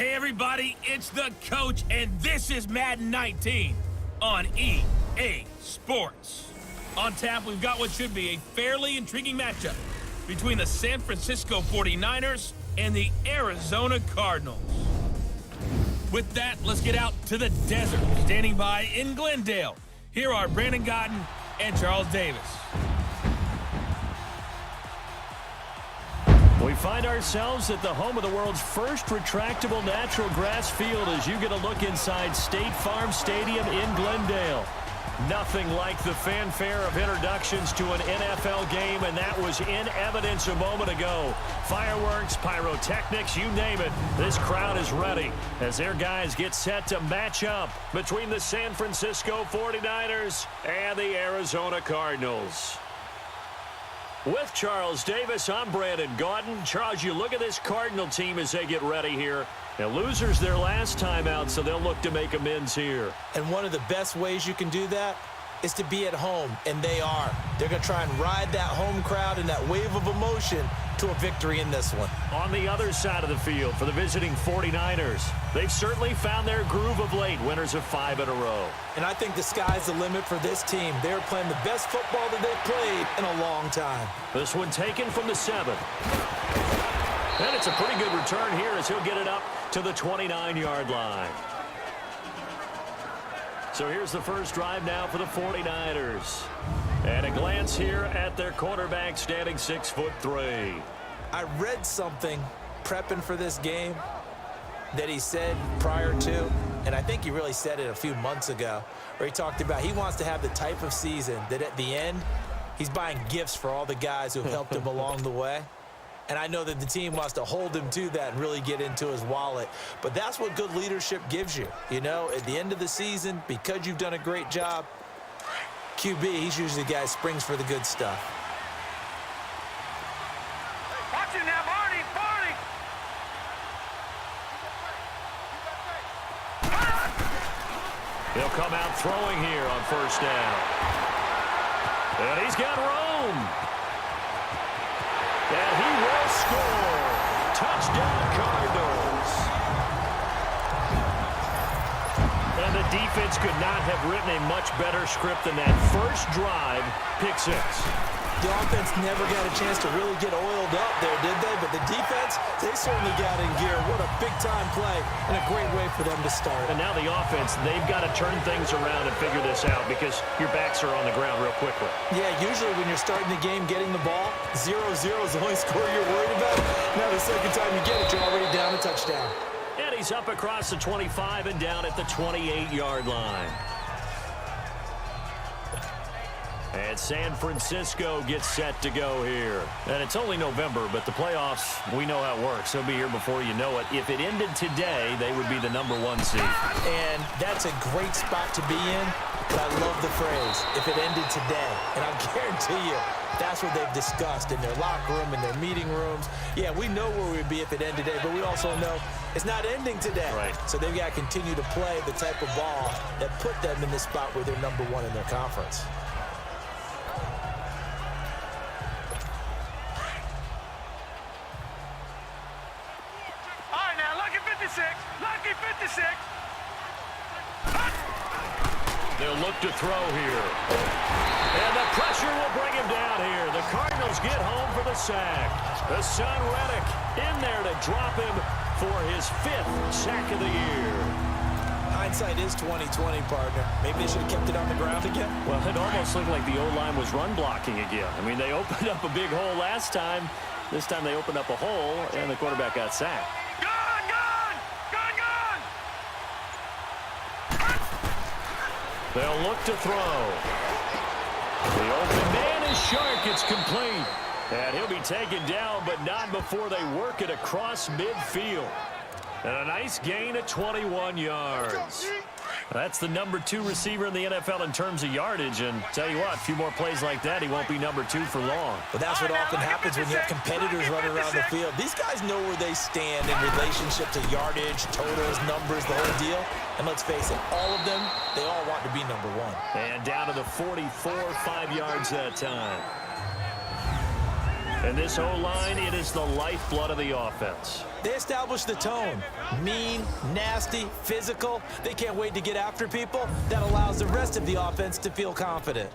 Hey everybody, it's the coach, and this is Madden 19 on EA Sports. On tap, we've got what should be a fairly intriguing matchup between the San Francisco 49ers and the Arizona Cardinals. With that, let's get out to the desert. Standing by in Glendale, here are Brandon Gotten and Charles Davis. We find ourselves at the home of the world's first retractable natural grass field as you get a look inside State Farm Stadium in Glendale. Nothing like the fanfare of introductions to an NFL game, and that was in evidence a moment ago. Fireworks, pyrotechnics, you name it. This crowd is ready as their guys get set to match up between the San Francisco 49ers and the Arizona Cardinals. With Charles Davis, I'm Brandon Gaudin. Charles, you look at this Cardinal team as they get ready here. Now, losers their last time out, so they'll look to make amends here. And one of the best ways you can do that is to be at home, and they are. They're going to try and ride that home crowd and that wave of emotion to a victory in this one. On the other side of the field for the visiting 49ers, they've certainly found their groove of late, winners of 5 in a row. And I think the sky's the limit for this team. They're playing the best football that they've played in a long time. This one taken from the 7. And it's a pretty good return here as he'll get it up to the 29-yard line. So here's the first drive now for the 49ers. And a glance here at their quarterback standing 6'3". I read something prepping for this game that he said prior to, and I think he really said it a few months ago, where he talked about he wants to have the type of season that at the end, he's buying gifts for all the guys who have helped him along the way. And I know that the team wants to hold him to that and really get into his wallet. But that's what good leadership gives you. You know, at the end of the season, because you've done a great job, QB, he's usually the guy who springs for the good stuff. Watch it now, Barney! He'll come out throwing here on first down. And he's got Rome. And he will score. Touchdown, Cardinals. And the defense could not have written a much better script than that first drive, pick 6. The offense never got a chance to really get oiled up there, did they? But the defense, they certainly got in gear. What a big-time play and a great way for them to start. And now the offense, they've got to turn things around and figure this out because your backs are on the ground real quickly. Yeah, usually when you're starting the game getting the ball, 0-0 is the only score you're worried about. Now the second time you get it, you're already down a touchdown. And he's up across the 25 and down at the 28-yard line. And San Francisco gets set to go here. And it's only November, but the playoffs, we know how it works. They'll be here before you know it. If it ended today, they would be the #1 seed. And that's a great spot to be in, but I love the phrase, if it ended today. And I guarantee you, that's what they've discussed in their locker room, in their meeting rooms. Yeah, we know where we'd be if it ended today, but we also know it's not ending today. Right. So they've got to continue to play the type of ball that put them in the spot where they're #1 in their conference. Lucky 56. They'll look to throw here. And the pressure will bring him down here. The Cardinals get home for the sack. The son Reddick in there to drop him for his 5th sack of the year. Hindsight is 20/20, partner. Maybe they should have kept it on the ground again. Well, it almost looked like the O-line was run blocking again. I mean, they opened up a big hole last time. This time they opened up a hole, and the quarterback got sacked. They'll look to throw. The open man is sharp. It's complete. And he'll be taken down, but not before they work it across midfield. And a nice gain of 21 yards. That's the #2 receiver in the NFL in terms of yardage. And tell you what, a few more plays like that, he won't be #2 for long. But that's what often happens when you have competitors running around the field. These guys know where they stand in relationship to yardage, totals, numbers, the whole deal. And let's face it, all of them, they all want to be #1. And down to the 44, 5 yards that time. And this O-line, it is the lifeblood of the offense. They establish the tone. Mean, nasty, physical. They can't wait to get after people. That allows the rest of the offense to feel confident.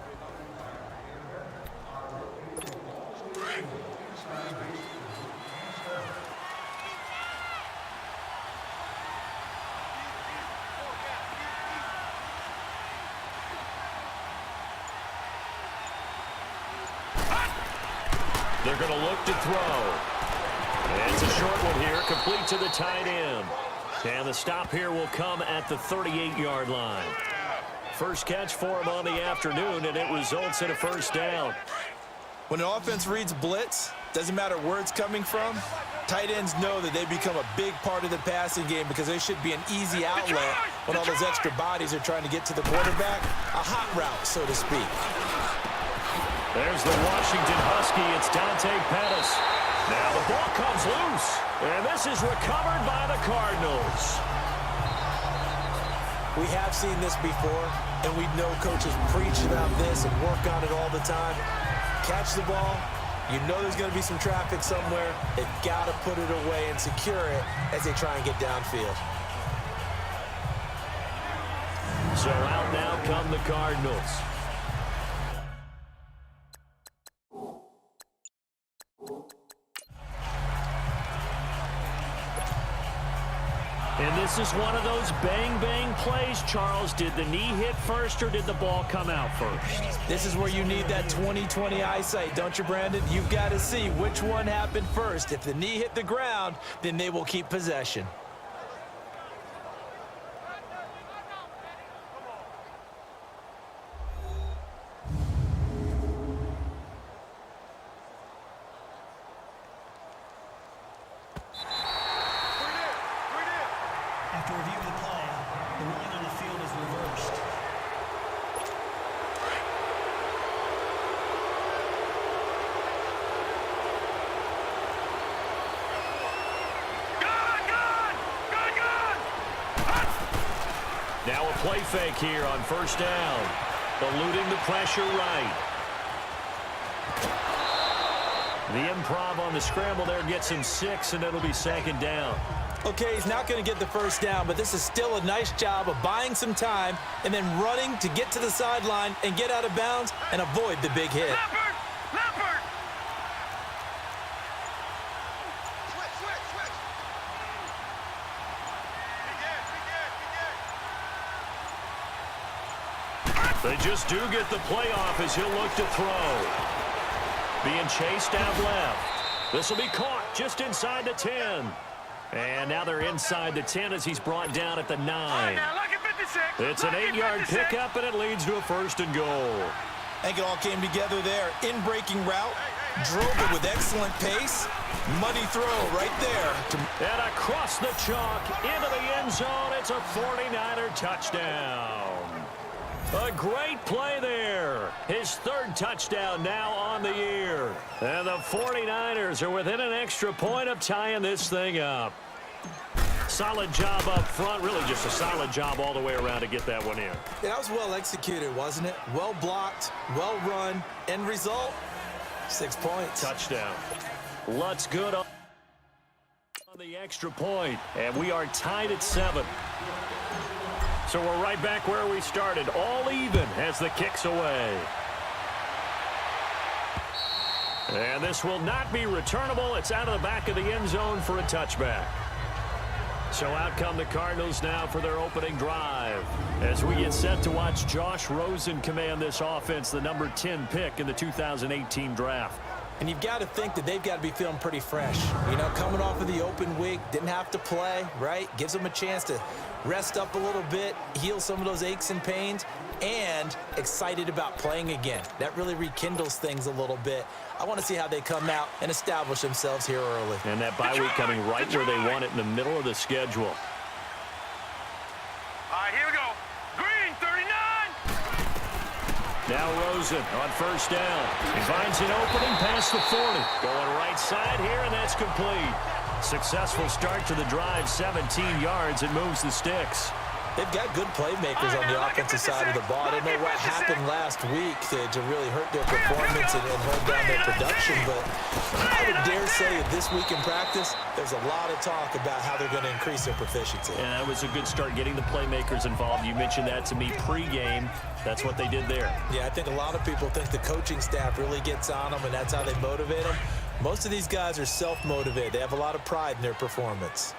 They're going to look to throw. And it's a short one here, complete to the tight end. And the stop here will come at the 38-yard line. First catch for him on the afternoon, and it results in a first down. When an offense reads blitz, doesn't matter where it's coming from, tight ends know that they become a big part of the passing game because they should be an easy outlet when all those extra bodies are trying to get to the quarterback. A hot route, so to speak. There's the Washington Husky. It's Dante Pettis. Now the ball comes loose, and this is recovered by the Cardinals. We have seen this before, and we know coaches preach about this and work on it all the time. Catch the ball. You know there's going to be some traffic somewhere. They've got to put it away and secure it as they try and get downfield. So out now come the Cardinals. And this is one of those bang-bang plays, Charles. Did the knee hit first or did the ball come out first? This is where you need that 20/20 eyesight, don't you, Brandon? You've got to see which one happened first. If the knee hit the ground, then they will keep possession. After review of the play, the ruling on the field is reversed. Now a play fake here on first down. Eluding the pressure right. The improv on the scramble there gets him 6, and it'll be second down. Okay, he's not going to get the first down, but this is still a nice job of buying some time and then running to get to the sideline and get out of bounds and avoid the big hit. Leopard! They just do get the playoff as he'll look to throw. Being chased out left. This will be caught just inside the 10. And now they're inside the 10 as he's brought down at the 9. It's an 8-yard pickup, and it leads to a first and goal. I think it all came together there. In-breaking route, drove it with excellent pace. Muddy throw right there. And across the chalk, into the end zone, it's a 49er touchdown. A great play there. His third touchdown now on the year. And the 49ers are within an extra point of tying this thing up. Solid job up front. Really just a solid job all the way around to get that one in. Yeah, that was well executed, wasn't it? Well blocked, well run. End result, 6 points. Touchdown. Lutz good on the extra point. And we are tied at 7. So we're right back where we started, all even as the kick's away. And this will not be returnable. It's out of the back of the end zone for a touchback. So out come the Cardinals now for their opening drive. As we get set to watch Josh Rosen command this offense, the number 10 pick in the 2018 draft. And you've got to think that they've got to be feeling pretty fresh. You know, coming off of the open week, didn't have to play, right? Gives them a chance to rest up a little bit, heal some of those aches and pains, and excited about playing again. That really rekindles things a little bit. I want to see how they come out and establish themselves here early. And that bye week coming right where they want it, in the middle of the schedule. All right, here we go. Green, 39. Now Rosen on first down. He finds an opening past the 40. Going right side here, and that's complete. Successful start to the drive, 17 yards. It moves the sticks. They've got good playmakers on the offensive side of the ball. I don't know what happened last week to really hurt their performance and hold down their production, but I would dare say that this week in practice, there's a lot of talk about how they're going to increase their proficiency. And that was a good start, getting the playmakers involved. You mentioned that to me pregame. That's what they did there. Yeah, I think a lot of people think the coaching staff really gets on them, and that's how they motivate them. Most of these guys are self-motivated. They have a lot of pride in their performance.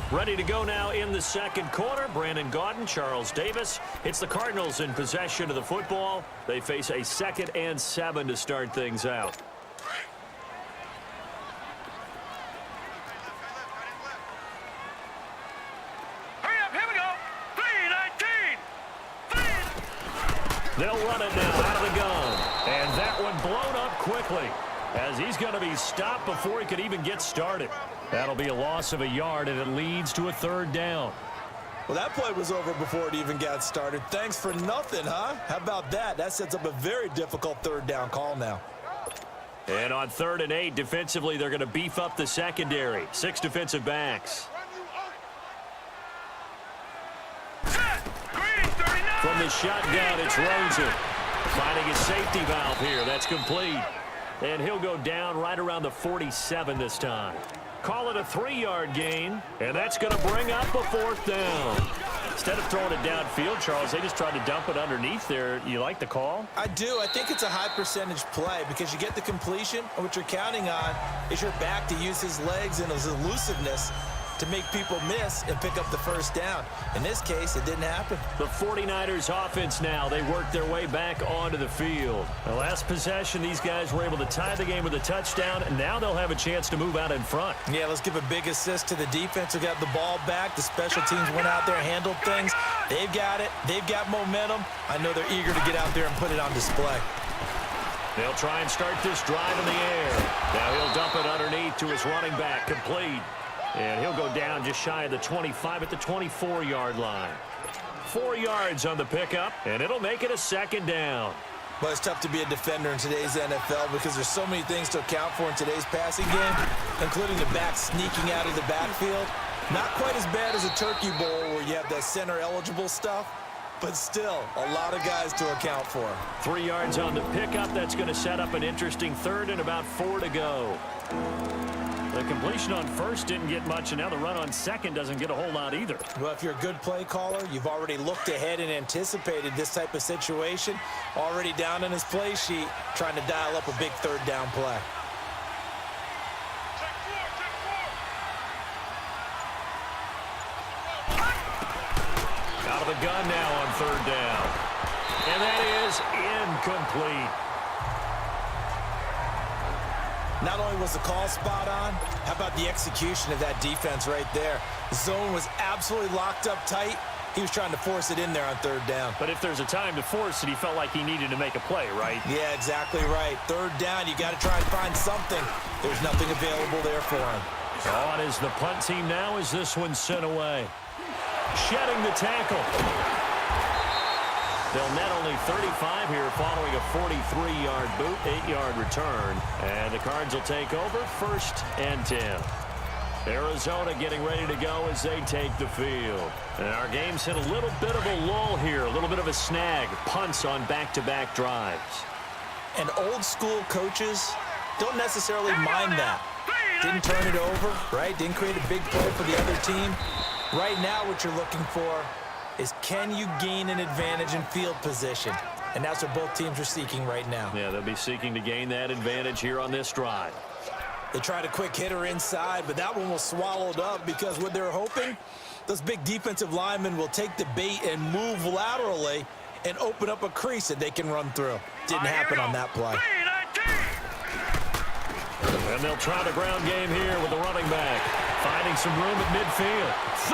Ready to go now in the second quarter. Brandon Gaudin, Charles Davis. It's the Cardinals in possession of the football. They face a 2nd and 7 to start things out. Hurry up, here we go. 3-19. They'll run it now out of the gun. And that one blown up quickly, as he's going to be stopped before he could even get started. That'll be a loss of a yard, and it leads to a 3rd down. Well, that play was over before it even got started. Thanks for nothing, huh? How about that? That sets up a very difficult 3rd down call now. And on 3rd and 8, defensively, they're going to beef up the secondary. 6 defensive backs. From the shotgun, it's Rosen. Finding his safety valve here. That's complete. And he'll go down right around the 47 this time. Call it a 3-yard gain, and that's going to bring up a 4th down. Instead of throwing it downfield, Charles, they just tried to dump it underneath there. You like the call? I do. I think it's a high percentage play because you get the completion, and what you're counting on is your back to use his legs and his elusiveness to make people miss and pick up the 1st down. In this case, it didn't happen. The 49ers offense now, they work their way back onto the field. The last possession, these guys were able to tie the game with a touchdown, and now they'll have a chance to move out in front. Yeah, let's give a big assist to the defense who got the ball back. The special teams went out there, handled things. They've got it. They've got momentum. I know they're eager to get out there and put it on display. They'll try and start this drive in the air. Now he'll dump it underneath to his running back, complete. And he'll go down just shy of the 25 at the 24-yard line. 4 yards on the pickup, and it'll make it a 2nd down. But it's tough to be a defender in today's NFL because there's so many things to account for in today's passing game, including the back sneaking out of the backfield. Not quite as bad as a turkey bowl where you have that center-eligible stuff, but still a lot of guys to account for. 3 yards on the pickup. That's going to set up an interesting 3rd and about 4 to go. The completion on 1st didn't get much, and now the run on 2nd doesn't get a whole lot either. Well, if you're a good play caller, you've already looked ahead and anticipated this type of situation. Already down in his play sheet, trying to dial up a big 3rd down play. Out of the gun now on 3rd down. And that is incomplete. Not only was the call spot on, how about the execution of that defense right there? The zone was absolutely locked up tight. He was trying to force it in there on 3rd down. But if there's a time to force it, he felt like he needed to make a play, right? Yeah, exactly right. 3rd down, you got to try and find something. There's nothing available there for him. On is the punt team now as this one's sent away. Shedding the tackle. They'll net only 35 here following a 43-yard boot, 8-yard return. And the Cards will take over 1st and 10. Arizona getting ready to go as they take the field. And our game's hit a little bit of a lull here, a little bit of a snag. Punts on back-to-back drives. And old school coaches don't necessarily mind that. Didn't turn it over, right? Didn't create a big play for the other team. Right now what you're looking for is can you gain an advantage in field position? And that's what both teams are seeking right now. Yeah, they'll be seeking to gain that advantage here on this drive. They tried a quick hitter inside, but that one was swallowed up because what they're hoping, those big defensive linemen will take the bait and move laterally and open up a crease that they can run through. Didn't happen on that play. And they'll try the ground game here with the running back. Finding some room at midfield. 30.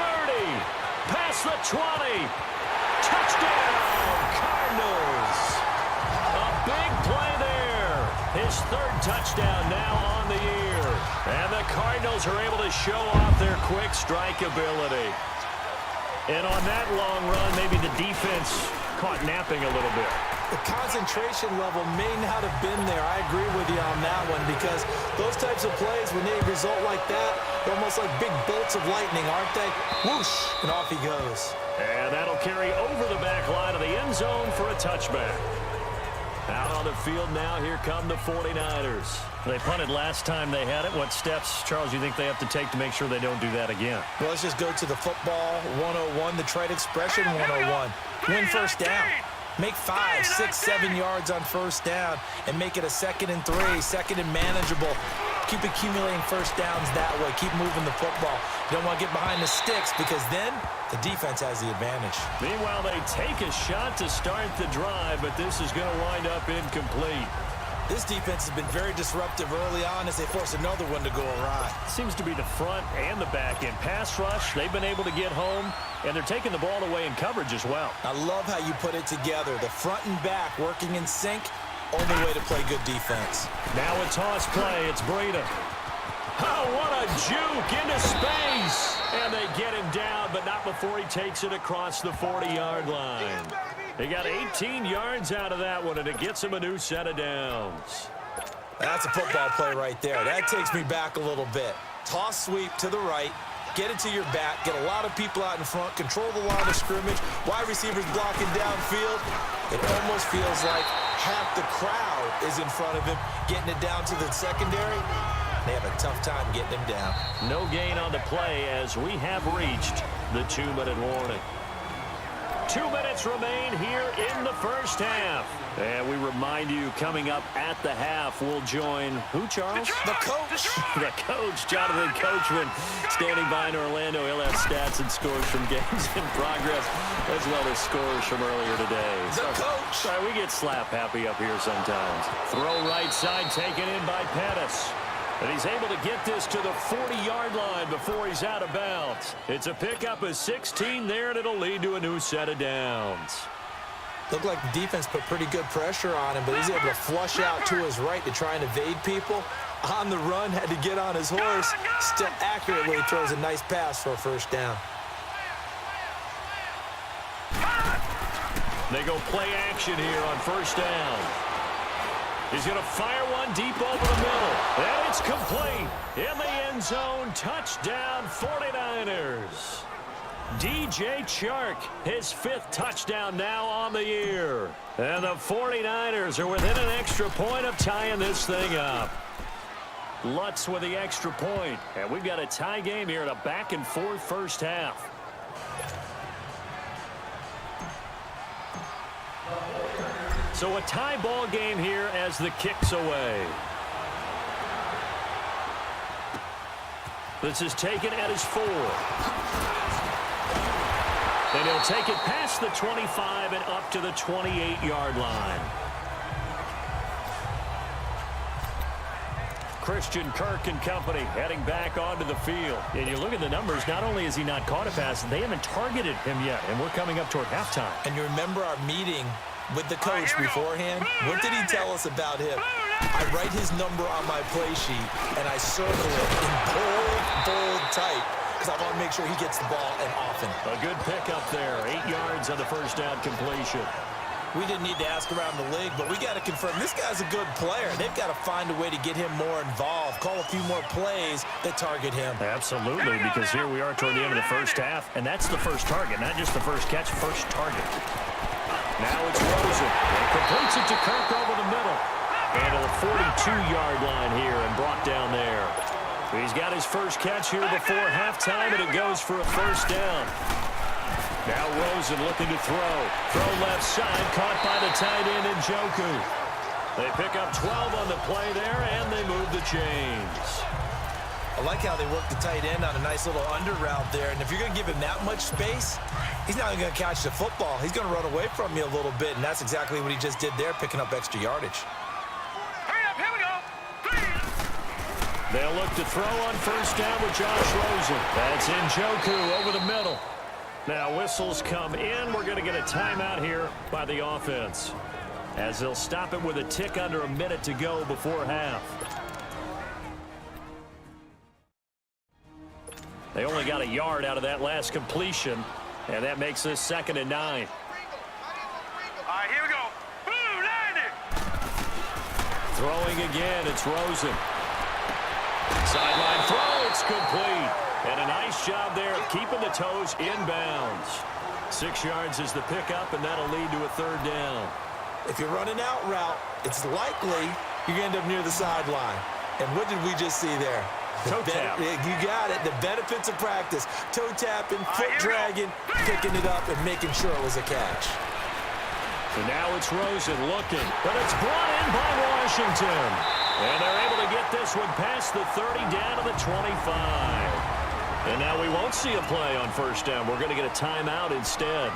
Past the 20. Touchdown, Cardinals. A big play there. His 3rd touchdown now on the year. And the Cardinals are able to show off their quick strike ability. And on that long run, maybe the defense caught napping a little bit. The concentration level may not have been there. I agree with you on that one because those types of plays, when they result like that, they're almost like big bolts of lightning, aren't they? Whoosh, and off he goes. And that'll carry over the back line of the end zone for a touchback. Out on the field now, here come the 49ers. They punted last time they had it. What steps, Charles, do you think they have to take to make sure they don't do that again? Well, let's just go to the football 101, the trade expression 101. Win first down. Make 5, 6, 7 yards on first down and make it a 2nd and 3, 2nd and manageable. Keep accumulating first downs that way. Keep moving the football. You don't want to get behind the sticks because then the defense has the advantage. Meanwhile, they take a shot to start the drive, but this is going to wind up incomplete. This defense has been very disruptive early on as they force another one to go awry. Seems to be the front and the back end. Pass rush, they've been able to get home, and they're taking the ball away in coverage as well. I love how you put it together. The front and back working in sync, only way to play good defense. Now a toss play, it's Breida. Oh, what a juke into space. And they get him down, but not before he takes it across the 40-yard line. They got 18 yards out of that one, and it gets him a new set of downs. That's a football play right there. That takes me back a little bit. Toss sweep to the right, get it to your back, get a lot of people out in front, control the line of scrimmage, wide receivers blocking downfield. It almost feels like half the crowd is in front of him, getting it down to the secondary. They have a tough time getting him down. No gain on the play as we have reached the 2-minute warning. 2 minutes remain here in the first half. And we remind you, coming up at the half, we'll join who, Charles? The coach. The coach, Jonathan Coachman, standing by in Orlando. He'll have stats and scores from games in progress, as well as scores from earlier today. The coach. Sorry, we get slap happy up here sometimes. Throw right side, taken in by Pettis. And he's able to get this to the 40-yard line before he's out of bounds. It's a pickup of 16 there, and it'll lead to a new set of downs. Looked like the defense put pretty good pressure on him, but he's able to flush out to his right to try and evade people. On the run, had to get on his horse. Still accurately throws a nice pass for a first down. They go play action here on first down. He's going to fire one deep over the middle. And it's complete. In the end zone, touchdown 49ers. DJ Chark, his 5th touchdown now on the year. And the 49ers are within an extra point of tying this thing up. Lutz with the extra point. And we've got a tie game here in a back-and-forth first half. So a tie ball game here as the kick's away. This is taken at his 4. And he'll take it past the 25 and up to the 28-yard line. Christian Kirk and company heading back onto the field. And you look at the numbers, not only has he not caught a pass, they haven't targeted him yet, and we're coming up toward halftime. And you remember our meeting with the coach beforehand? What did he tell us about him? I write his number on my play sheet, and I circle it in bold type because I want to make sure he gets the ball and often. A good pickup there. 8 yards on the first down completion. We didn't need to ask around the league, but we got to confirm this guy's a good player. They've got to find a way to get him more involved, call a few more plays that target him. Absolutely, because here we are toward the end of the first half, and that's the first target, not just the first catch, first target. Now it's Rosen. He completes it to Kirk over the middle. And to the 42-yard line here and brought down there. He's got his first catch here before halftime, and it goes for a first down. Now Rosen looking to throw. Throw left side, caught by the tight end Njoku. They pick up 12 on the play there, and they move the chains. I like how they work the tight end on a nice little under route there. And if you're going to give him that much space, he's not going to catch the football. He's going to run away from you a little bit, and that's exactly what he just did there, picking up extra yardage. Hurry up, here we go. They'll look to throw on first down with Josh Rosen. That's Njoku over the middle. Now whistles come in. We're going to get a timeout here by the offense, as they'll stop it with a tick under a minute to go before half. They only got a yard out of that last completion, and that makes this 2nd and 9. Throwing again, it's Rosen. Sideline throw, it's complete. And a nice job there of keeping the toes in bounds. 6 yards is the pickup, and that'll lead to a third down. If you're running out route, it's likely you're going to end up near the sideline. And what did we just see there? Toe tap. You got it. The benefits of practice. Toe tapping, foot dragging, picking it up, and making sure it was a catch. So now it's Rosen looking, but it's brought in by Washington. And they're able to get this one past the 30 down to the 25. And now we won't see a play on first down. We're going to get a timeout instead,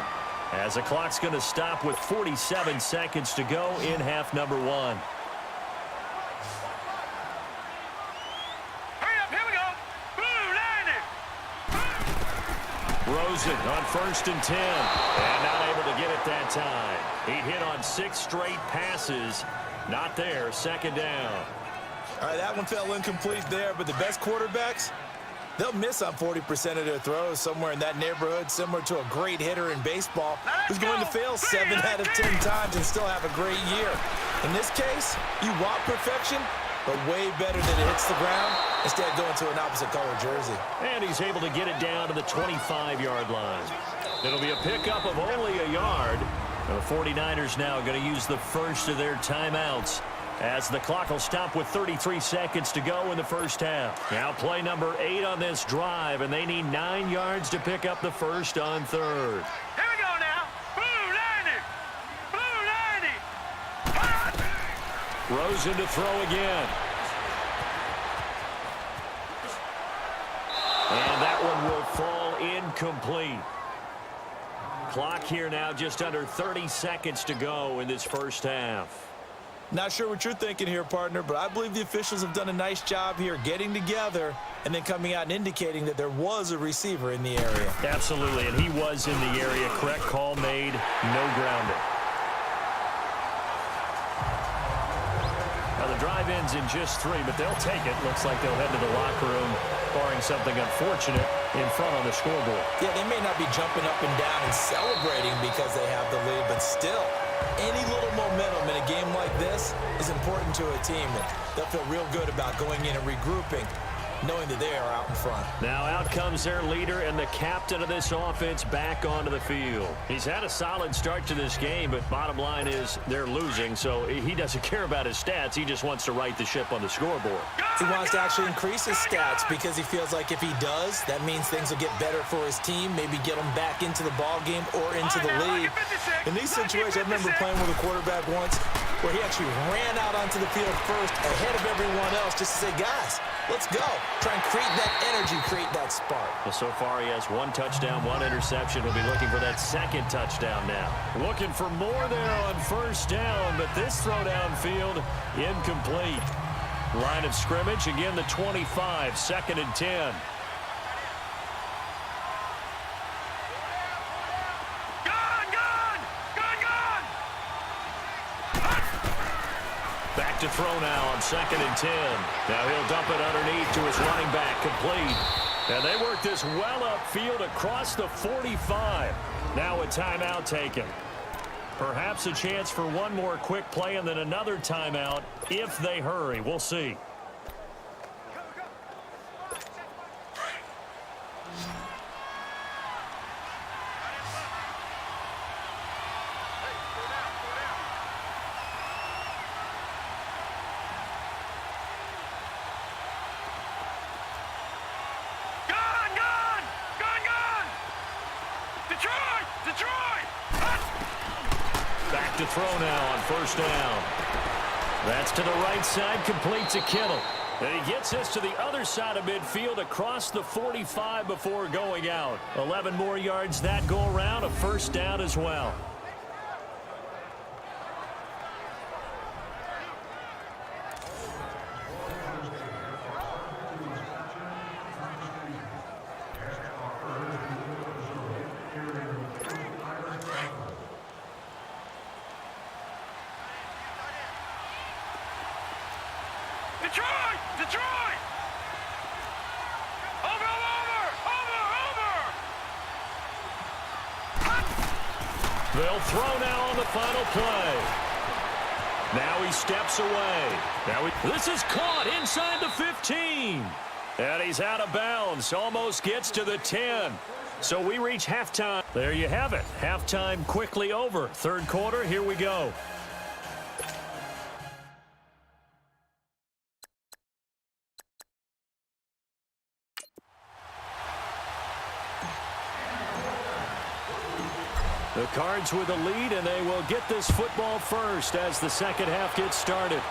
as the clock's going to stop with 47 seconds to go in half number 1. Rosen on 1st and 10, and not able to get it that time. He hit on 6 straight passes. Not there, 2nd down. All right, that one fell incomplete there, but the best quarterbacks, they'll miss on 40% of their throws, somewhere in that neighborhood, similar to a great hitter in baseball who's going to fail 7 out of 10 times and still have a great year. In this case, you want perfection, but way better than it hits the ground, instead going to an opposite color jersey. And he's able to get it down to the 25-yard line. It'll be a pickup of only a yard. The 49ers now going to use the first of their timeouts, as the clock will stop with 33 seconds to go in the first half. Now play number 8 on this drive, and they need 9 yards to pick up the first on 3rd. Here we go now. Blue 90. Blue 90. Rosen to throw again. And that one will fall incomplete. Clock here now just under 30 seconds to go in this first half. Not sure what you're thinking here, partner, but I believe the officials have done a nice job here getting together and then coming out and indicating that there was a receiver in the area. Absolutely, and he was in the area. Correct call made, no grounding. Now the drive ends in just 3, but they'll take it. Looks like they'll head to the locker room, barring something unfortunate, in front on the scoreboard. Yeah, they may not be jumping up and down and celebrating because they have the lead, but still, any little momentum in a game like this is important to a team, and they'll feel real good about going in and regrouping, knowing that they are out in front. Now out comes their leader and the captain of this offense back onto the field. He's had a solid start to this game, but bottom line is they're losing, so he doesn't care about his stats. He just wants to right the ship on the scoreboard. He wants to actually increase his stats because he feels like if he does, that means things will get better for his team, maybe get them back into the ball game or into the lead. In these situations, I remember playing with a quarterback once where he actually ran out onto the field first ahead of everyone else just to say, guys, let's go. Try and create that energy, create that spark. Well, so far he has 1 touchdown, 1 interception. He'll be looking for that 2nd touchdown now. Looking for more there on first down, but this throw downfield incomplete. Line of scrimmage, again the 25, 2nd and 10. Back to throw now on 2nd and 10. Now he'll dump it underneath to his running back, complete. And they work this well upfield across the 45. Now a timeout taken. Perhaps a chance for one more quick play and then another timeout if they hurry. We'll see. Back to throw now on first down. That's to the right side, complete to Kittle. And he gets this to the other side of midfield across the 45 before going out. 11 more yards that go around, a first down as well. Detroit! Over! They'll throw now on the final play. Now he steps away. This is caught inside the 15. And he's out of bounds. Almost gets to the 10. So we reach halftime. There you have it. Halftime quickly over. Third quarter, here we go. The Cards with a lead, and they will get this football first as the second half gets started.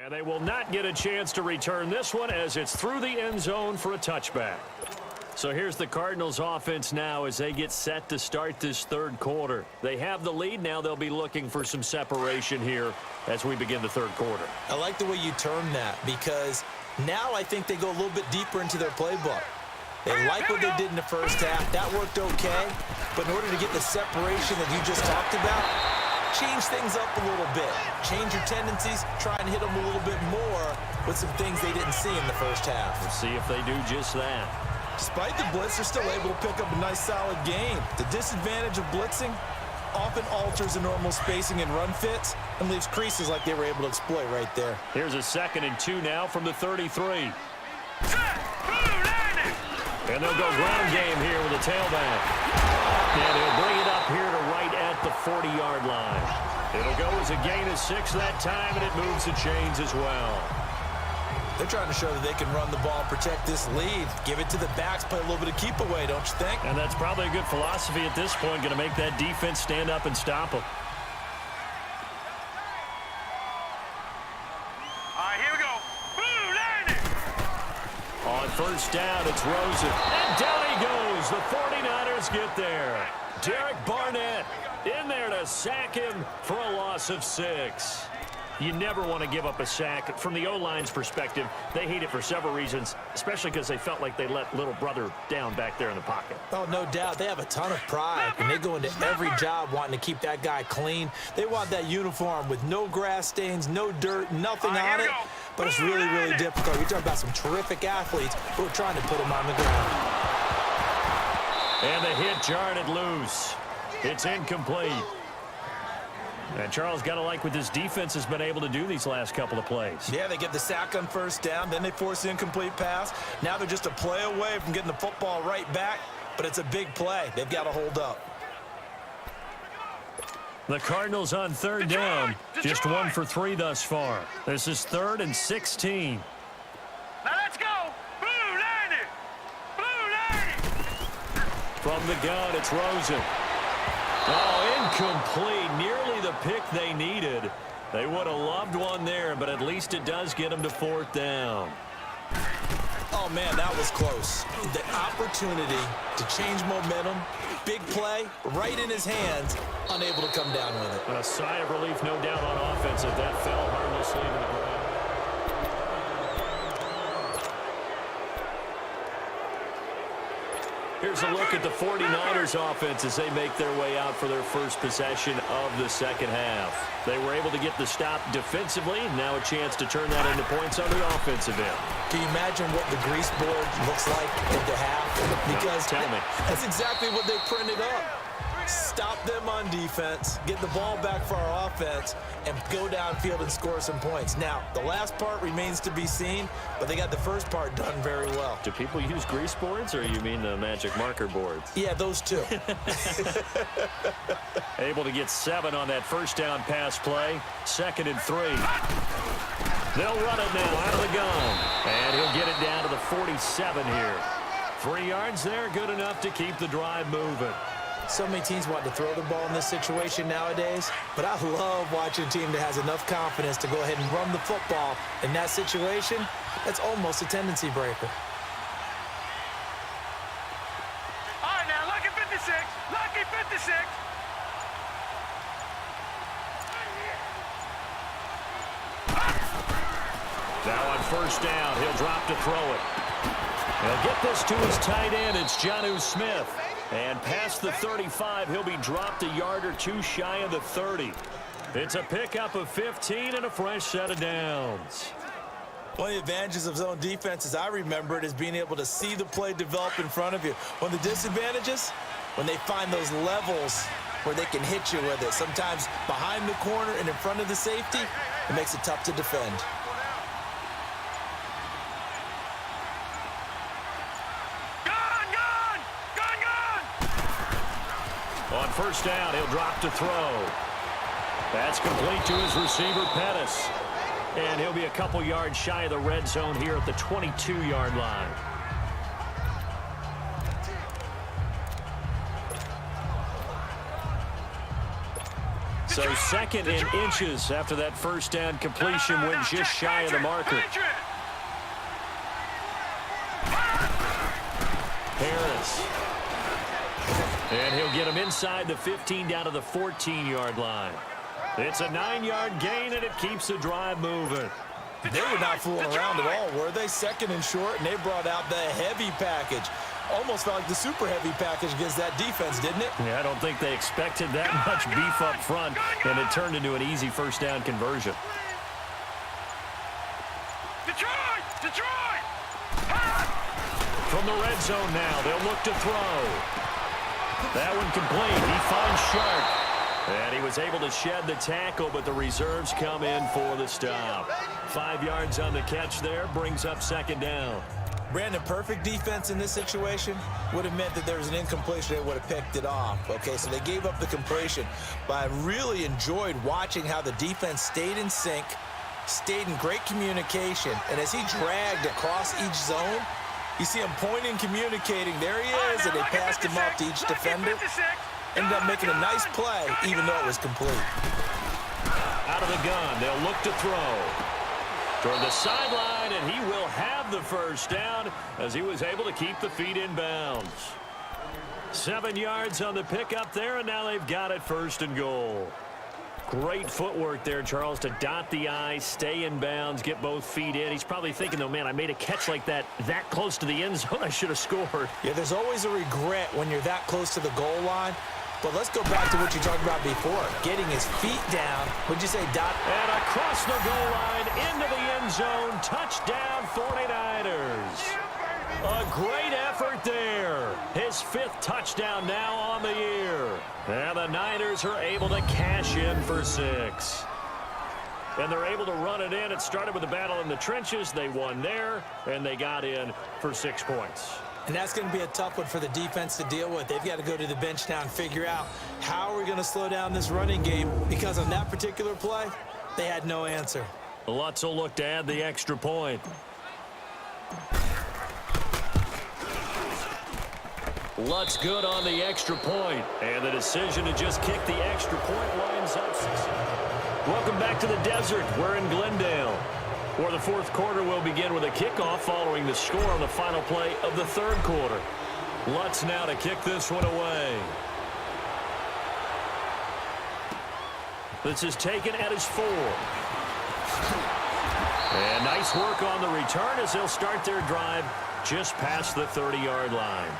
And they will not get a chance to return this one as it's through the end zone for a touchback. So here's the Cardinals offense now as they get set to start this third quarter. They have the lead. Now they'll be looking for some separation here as we begin the third quarter. I like the way you term that because now I think they go a little bit deeper into their playbook. They like what they did in the first half. That worked okay. But in order to get the separation that you just talked about, change things up a little bit. Change your tendencies. Try and hit them a little bit more with some things they didn't see in the first half. We'll see if they do just that. Despite the blitz, they're still able to pick up a nice, solid game. The disadvantage of blitzing often alters the normal spacing and run fits and leaves creases like they were able to exploit right there. Here's a 2nd and 2 now from the 33. And they'll go ground game here with a tailback. And he'll bring it up here to right at the 40-yard line. It'll go as a gain of 6 that time, and it moves the chains as well. They're trying to show that they can run the ball, protect this lead, give it to the backs, play a little bit of keep away, don't you think? And that's probably a good philosophy at this point, going to make that defense stand up and stop them. All right, here we go. Boom, landing. On first down, it's Rosen. And down he goes. The 49ers get there. Derek Barnett in there to sack him for a loss of 6. You never want to give up a sack. From the O-line's perspective, they hate it for several reasons, especially because they felt like they let little brother down back there in the pocket. Oh, no doubt. They have a ton of pride, and they go into every job wanting to keep that guy clean. They want that uniform with no grass stains, no dirt, nothing on it. But it's really, really difficult. You're talking about some terrific athletes who are trying to put him on the ground. And the hit jarred it loose. It's incomplete. And Charles, got to like what this defense has been able to do these last couple of plays. Yeah, they get the sack on first down, then they force the incomplete pass. Now they're just a play away from getting the football right back, but it's a big play. They've got to hold up. The Cardinals on third down, just 1 for 3 thus far. This is 3rd and 16. Now let's go. Blue landing. Blue landing. From the gun, it's Rosen. Oh, incomplete. Nearly the pick they needed. They would have loved one there, but at least it does get them to 4th down. Oh, man, that was close. The opportunity to change momentum, big play, right in his hands, unable to come down with it. A sigh of relief, no doubt, on offense if that fell harmlessly to the ground. Here's a look at the 49ers offense as they make their way out for their first possession of the second half. They were able to get the stop defensively. Now a chance to turn that into points on the offensive end. Can you imagine what the grease board looks like at the half? Because tell me. That's exactly what they printed up. Stop them on defense, get the ball back for our offense, and go downfield and score some points. Now, the last part remains to be seen, but they got the first part done very well. Do people use grease boards, or you mean the magic marker boards? Yeah, those two. Able to get 7 on that first down pass play. 2nd and 3. They'll run it now out of the gun. And he'll get it down to the 47 here. 3 yards there, good enough to keep the drive moving. So many teams want to throw the ball in this situation nowadays, but I love watching a team that has enough confidence to go ahead and run the football in that situation. That's almost a tendency breaker. All right, now, lucky 56. Lucky 56. Now on first down, he'll drop to throw it. He'll get this to his tight end. It's Jonnu Smith. And past the 35, he'll be dropped a yard or 2 shy of the 30. It's a pickup of 15 and a fresh set of downs. One of the advantages of zone defense, as I remember it, is being able to see the play develop in front of you. One of the disadvantages, when they find those levels where they can hit you with it, sometimes behind the corner and in front of the safety, it makes it tough to defend. On first down, he'll drop to throw. That's complete to his receiver, Pettis. And he'll be a couple yards shy of the red zone here at the 22-yard line. So 2nd and inches after that first down completion went just shy of the marker. Harris. And he'll get him inside the 15 down to the 14-yard line. It's a 9-yard gain, and it keeps the drive moving. They were not fooling around at all, were they? 2nd and short, and they brought out the heavy package. Almost felt like the super heavy package against that defense, didn't it? Yeah, I don't think they expected that much beef up front, and it turned into an easy first down conversion. Detroit! Detroit! From the red zone now, they'll look to throw. That one complete. He finds Sharp. And he was able to shed the tackle, but the reserves come in for the stop. 5 yards on the catch there, brings up 2nd down. Brandon, perfect defense in this situation would have meant that there was an incompletion. They would have picked it off. Okay, so they gave up the completion. But I really enjoyed watching how the defense stayed in sync, stayed in great communication, and as he dragged across each zone, you see him pointing, communicating. There he is, and they passed him off to each defender. Ended up making a nice play, even though it was complete. Out of the gun, they'll look to throw. Toward the sideline, and he will have the first down as he was able to keep the feet in bounds. 7 yards on the pickup there, and now they've got it 1st and goal. Great footwork there, Charles, to dot the I, stay in bounds, get both feet in. He's probably thinking, though, man, I made a catch like that close to the end zone. I should have scored. Yeah, there's always a regret when you're that close to the goal line. But let's go back to what you talked about before. Getting his feet down. Would you say, Dot? And across the goal line, into the end zone. Touchdown, 49ers. A great effort there. His 5th touchdown now on the year. And the Niners are able to cash in for 6. And they're able to run it in. It started with a battle in the trenches. They won there, and they got in for 6 points. And that's going to be a tough one for the defense to deal with. They've got to go to the bench now and figure out how are we going to slow down this running game, because on that particular play, they had no answer. Lutz will look to add the extra point. Lutz good on the extra point. And the decision to just kick the extra point lines up. Welcome back to the desert. We're in Glendale, where the 4th quarter will begin with a kickoff following the score on the final play of the 3rd quarter. Lutz now to kick this one away. This is taken at his 4. And nice work on the return as they'll start their drive just past the 30-yard line.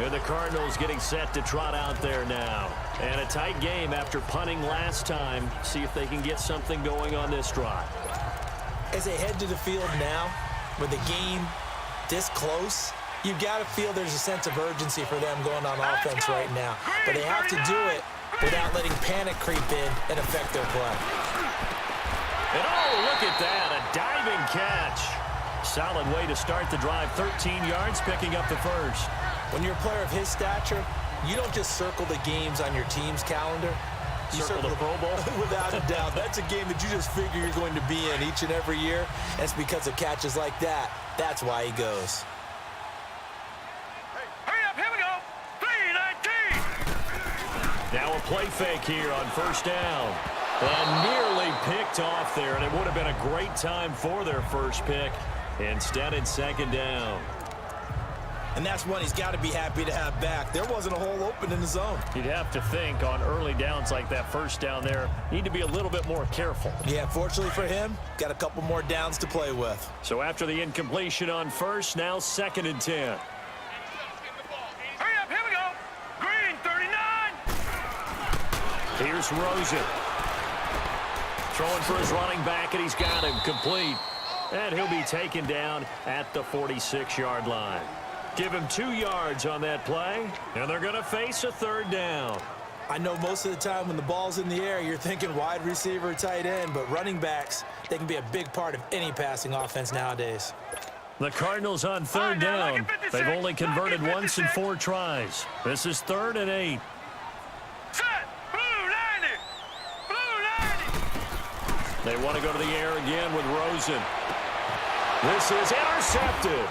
And the Cardinals getting set to trot out there now. And a tight game after punting last time. See if they can get something going on this drive. As they head to the field now, with the game this close, you've got to feel there's a sense of urgency for them going on offense right now. But they have to do it without letting panic creep in and affect their play. And oh, look at that, a diving catch. Solid way to start the drive, 13 yards, picking up the first. When you're a player of his stature, you don't just circle the games on your team's calendar. You circle the Pro Bowl? Without a doubt. That's a game that you just figure you're going to be in each and every year. And it's because of catches like that. That's why he goes. Hurry up, here we go. 3-19. Now a play fake here on first down. And nearly picked off there, and it would have been a great time for their first pick. Instead, it's second down. And that's one he's got to be happy to have back. There wasn't a hole open in the zone. You'd have to think on early downs like that first down there, need to be a little bit more careful. Yeah, fortunately for him, got a couple more downs to play with. So after the incompletion on first, now 2nd and 10. Hurry up, here we go. Green, 39. Here's Rosen. Throwing for his running back, and he's got him complete. And he'll be taken down at the 46-yard line. Give him 2 yards on that play, and they're going to face a third down. I know most of the time when the ball's in the air, you're thinking wide receiver, tight end, but running backs, they can be a big part of any passing offense nowadays. The Cardinals on third down. They've only converted once in 4 tries. This is 3rd and 8. Set. Blue 90. Blue 90. They want to go to the air again with Rosen. This is intercepted.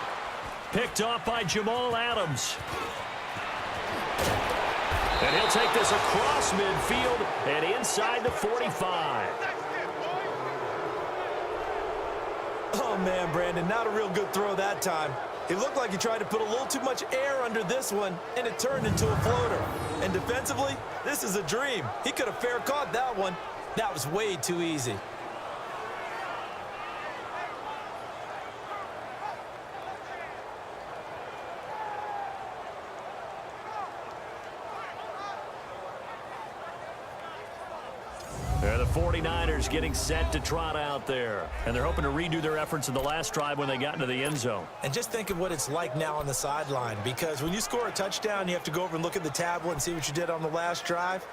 Picked off by Jamal Adams. And he'll take this across midfield and inside the 45. Oh, man, Brandon, not a real good throw that time. It looked like he tried to put a little too much air under this one, and it turned into a floater. And defensively, this is a dream. He could have fair caught that one. That was way too easy. The 49ers getting set to trot out there. And they're hoping to redo their efforts in the last drive when they got into the end zone. And just think of what it's like now on the sideline, because when you score a touchdown, you have to go over and look at the tablet and see what you did on the last drive.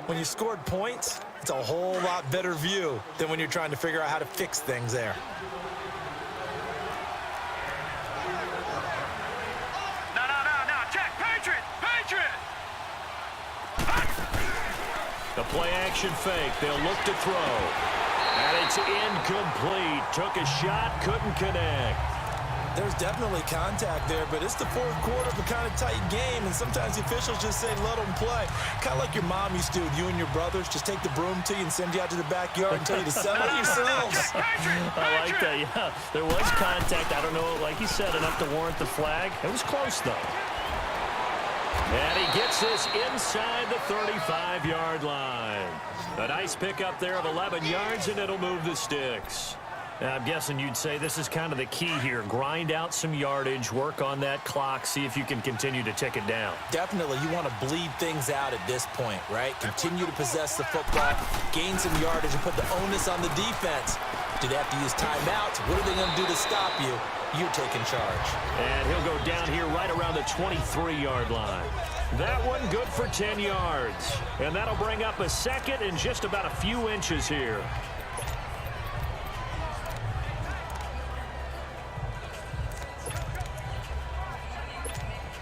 When you scored points, it's a whole lot better view than when you're trying to figure out how to fix things there. No. Check. Patriot. The play-action fake. They'll look to throw. And it's incomplete. Took a shot, couldn't connect. There's definitely contact there, but it's the fourth quarter of a kind of tight game, and sometimes the officials just say, let them play. Kind of like your mom used to, you and your brothers, just take the broom to you and send you out to the backyard and tell you to settle yourselves. I like that, yeah. There was contact. I don't know, like you said, enough to warrant the flag. It was close, though. And he gets this inside the 35-yard line. A nice pickup there of 11 yards, and it'll move the sticks. Now, I'm guessing you'd say this is kind of the key here. Grind out some yardage, work on that clock, see if you can continue to tick it down. Definitely, you want to bleed things out at this point, right? Continue to possess the football, gain some yardage, and put the onus on the defense. Do they have to use timeouts? What are they going to do to stop you? You're taking charge. And he'll go down here right around the 23-yard line. That one good for 10 yards. And that'll bring up a second and just about a few inches here.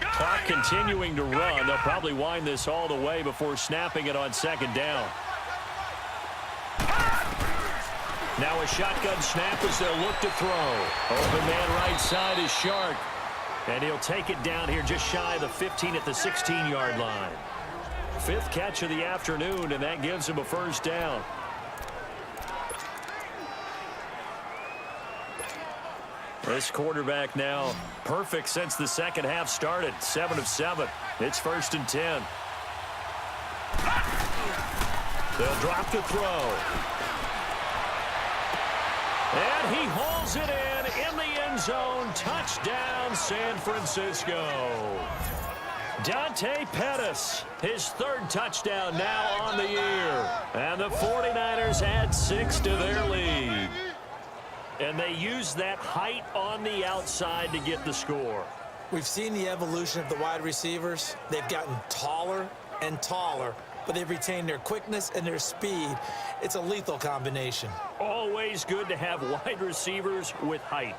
Clock continuing to run. They'll probably wind this all the way before snapping it on second down. Now a shotgun snap as they'll look to throw. Open man right side is Shark. And he'll take it down here just shy of the 15 at the 16-yard line. 5th catch of the afternoon, and that gives him a first down. This quarterback now perfect since the second half started. 7 of 7. It's 1st and 10. They'll drop the throw. And he hauls it in the end zone. Touchdown, San Francisco. Dante Pettis, his third touchdown now on the year. And the 49ers add 6 to their lead. And they use that height on the outside to get the score. We've seen the evolution of the wide receivers. They've gotten taller and taller, but they've retained their quickness and their speed. It's a lethal combination. Always good to have wide receivers with height.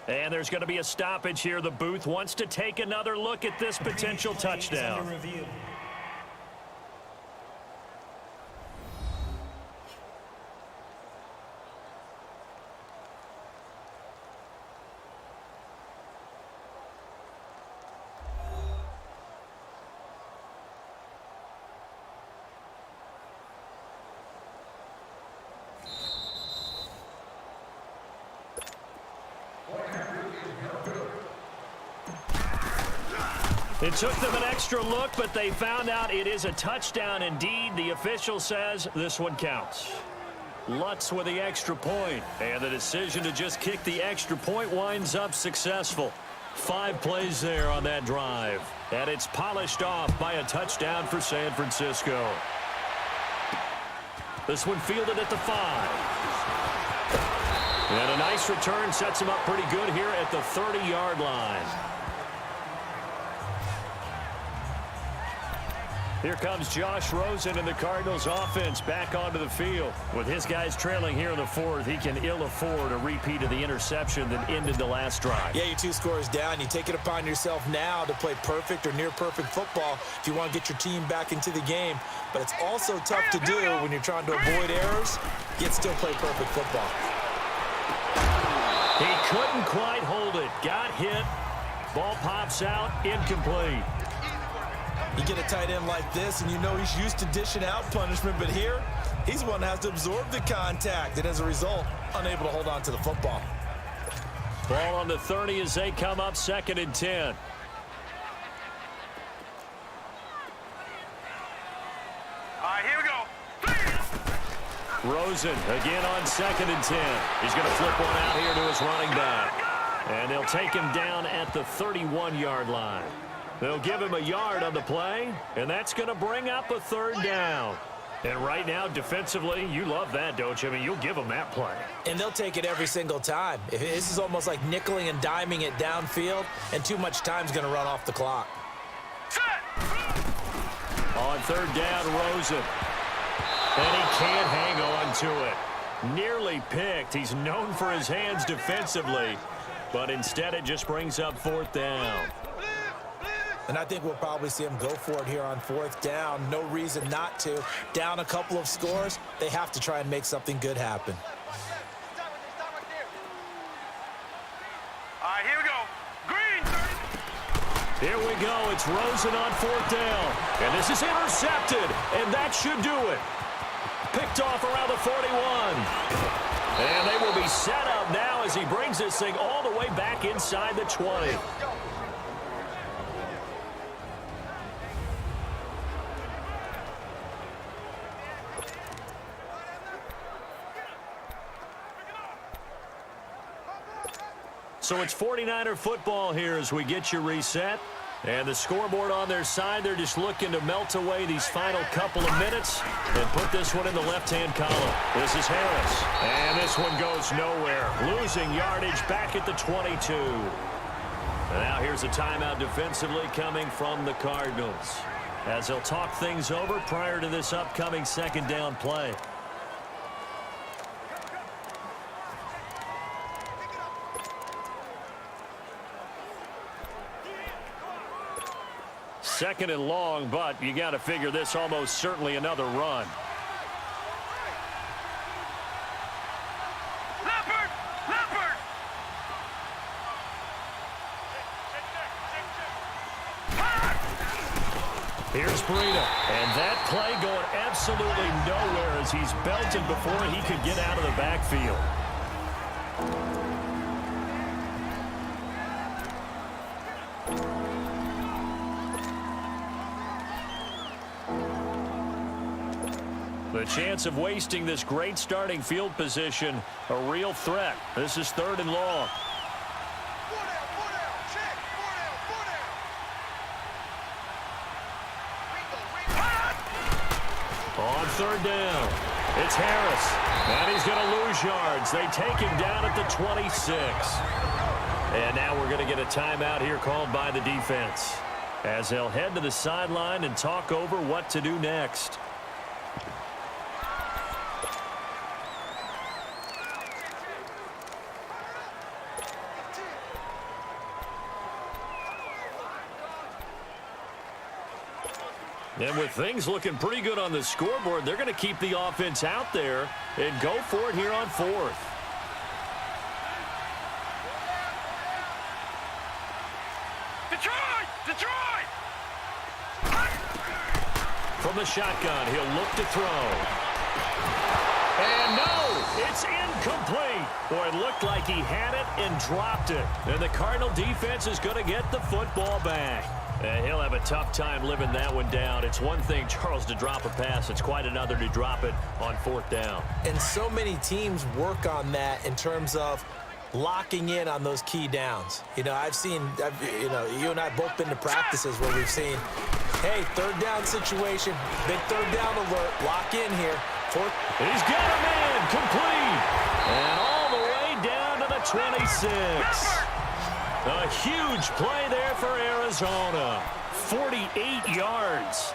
And there's going to be a stoppage here. The booth wants to take another look at this potential touchdown. It took them an extra look, but they found out it is a touchdown indeed. The official says this one counts. Lutz with the extra point, and the decision to just kick the extra point winds up successful. 5 plays there on that drive, and it's polished off by a touchdown for San Francisco. This one fielded at the 5. And a nice return sets him up pretty good here at the 30-yard line. Here comes Josh Rosen and the Cardinals offense back onto the field. With his guys trailing here in the 4th, he can ill afford a repeat of the interception that ended the last drive. Yeah, you're 2 scores down. You take it upon yourself now to play perfect or near perfect football if you want to get your team back into the game. But it's also tough to do when you're trying to avoid errors, yet still play perfect football. He couldn't quite hold it. Got hit. Ball pops out. Incomplete. You get a tight end like this, and you know he's used to dishing out punishment, but here, he's one that has to absorb the contact, and as a result, unable to hold on to the football. Ball on the 30 as they come up 2nd and 10. All right, here we go. Rosen again on 2nd and 10. He's going to flip one out here to his running back. And they'll take him down at the 31-yard line. They'll give him a yard on the play, and that's going to bring up a 3rd down. And right now, defensively, you love that, don't you? I mean, you'll give them that play. And they'll take it every single time. This is almost like nickeling and diming it downfield, and too much time's going to run off the clock. On 3rd down, Rosen. And he can't hang on to it. Nearly picked. He's known for his hands defensively, but instead it just brings up 4th down. And I think we'll probably see him go for it here on 4th down. No reason not to. Down a couple of scores, they have to try and make something good happen. All right, here we go. Green. Here we go. It's Rosen on 4th down. And this is intercepted, and that should do it. Picked off around the 41. And they will be set up now as he brings this thing all the way back inside the 20. So it's 49er football here as we get you reset. And the scoreboard on their side, they're just looking to melt away these final couple of minutes and put this one in the left-hand column. This is Harris. And this one goes nowhere. Losing yardage back at the 22. And now here's a timeout defensively coming from the Cardinals, as they'll talk things over prior to this upcoming 2nd down play. Second and long, but you got to figure this almost certainly another run. Leopard! Leopard! Here's Breida, and that play going absolutely nowhere as he's belted before he could get out of the backfield. The chance of wasting this great starting field position, a real threat. This is 3rd and long. On third down, it's Harris, and he's going to lose yards. They take him down at the 26. And now we're going to get a timeout here called by the defense, as they'll head to the sideline and talk over what to do next. And with things looking pretty good on the scoreboard, they're going to keep the offense out there and go for it here on fourth. Detroit! From the shotgun, he'll look to throw. And no, it's incomplete. Boy, it looked like he had it and dropped it. And the Cardinal defense is going to get the football back. And he'll have a tough time living that one down. It's one thing, Charles, to drop a pass. It's quite another to drop it on fourth down. And so many teams work on that in terms of locking in on those key downs. You know, you and I both been to practices where we've seen, hey, third down situation, big third down alert, lock in here. Fourth. He's got a man, complete. And all the way down to the 26. A huge play there for Arizona. 48 yards.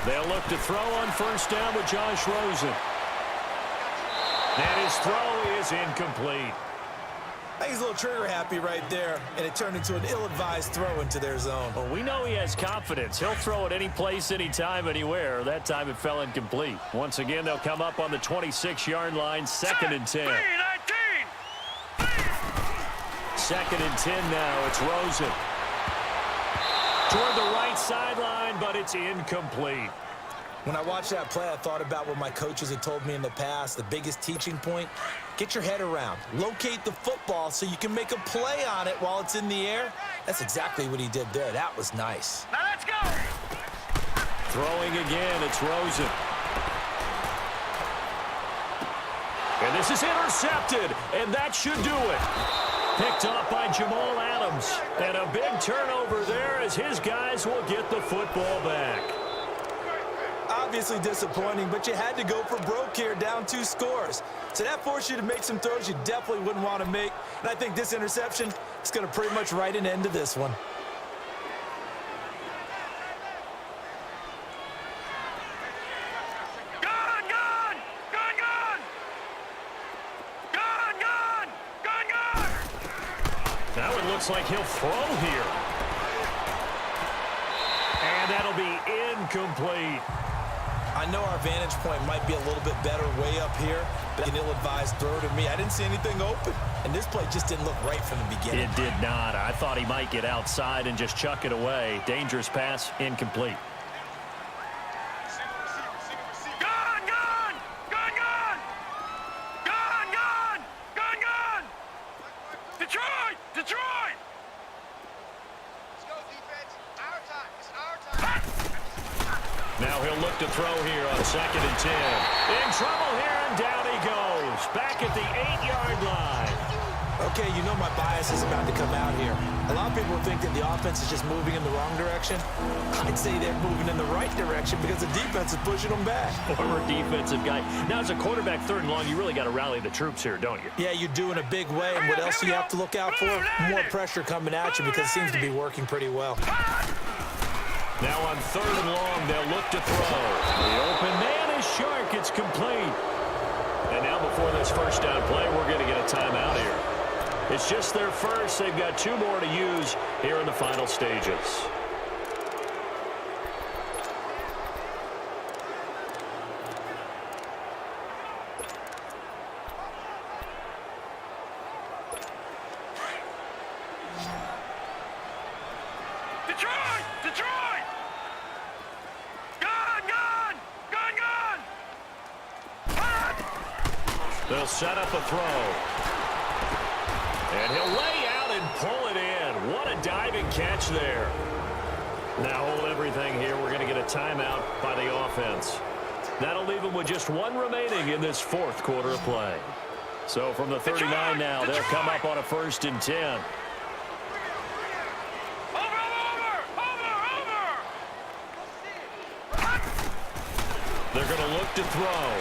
They'll look to throw on first down with Josh Rosen. And his throw is incomplete. I think he's a little trigger happy right there, and it turned into an ill-advised throw into their zone. Well, we know he has confidence. He'll throw it any place, anytime, anywhere. That time it fell incomplete. Once again, they'll come up on the 26-yard line, 2nd and 10. 2nd and 10 now. It's Rosen. Toward the right sideline, but it's incomplete. When I watched that play, I thought about what my coaches had told me in the past. The biggest teaching point, get your head around. Locate the football so you can make a play on it while it's in the air. That's exactly what he did there. That was nice. Now let's go! Throwing again, it's Rosen. And this is intercepted, and that should do it. Picked off by Jamal Adams. And a big turnover there as his guys will get the football back. Obviously disappointing, but you had to go for broke here, down 2 scores. So that forced you to make some throws you definitely wouldn't want to make. And I think this interception is going to pretty much write an end to this one. Now it looks like he'll throw here. And that'll be incomplete. I know our vantage point might be a little bit better way up here, but an ill-advised throw to me. I didn't see anything open, and this play just didn't look right from the beginning. It did not. I thought he might get outside and just chuck it away. Dangerous pass, incomplete. Detroit! Let's go, defense. Our time. It's our time. Now he'll look to throw here on 2nd and 10. In trouble here, and down he goes. Back at the 8-yard line. Okay, you know my bias is about to come out here. A lot of people think that the offense is just moving in the wrong direction. I'd say they're moving in the right direction because the defense is pushing them back. Former defensive guy. Now, as a quarterback, 3rd and long, you really got to rally the troops here, don't you? Yeah, you do in a big way. And what else do you have to look out for? More pressure coming at you because it seems to be working pretty well. Now on 3rd and long, they'll look to throw. The open man is Shark. It's complete. And now before this first down play, we're going to get a timeout here. It's just their first. They've got 2 more to use here in the final stages. Detroit! Gun! They'll set up a throw. And he'll lay out and pull it in. What a diving catch there. Now hold everything here. We're going to get a timeout by the offense. That'll leave them with just one remaining in this fourth quarter of play. So from the 39 now, they'll come up on a 1st and 10. They're going to look to throw.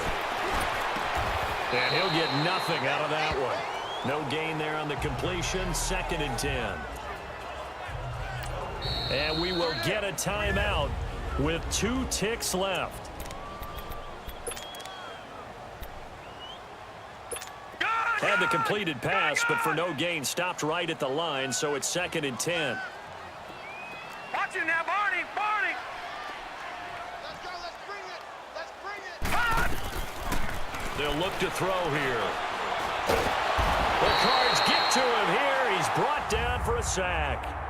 And he'll get nothing out of that one. No gain there on the completion. 2nd and 10. And we will get a timeout with 2 ticks left. Had the completed pass, but for no gain, stopped right at the line, so it's 2nd and 10. Watch it now, Barney! Barney! Let's go, let's bring it! Let's bring it! They'll look to throw here. The Cards get to him here. He's brought down for a sack.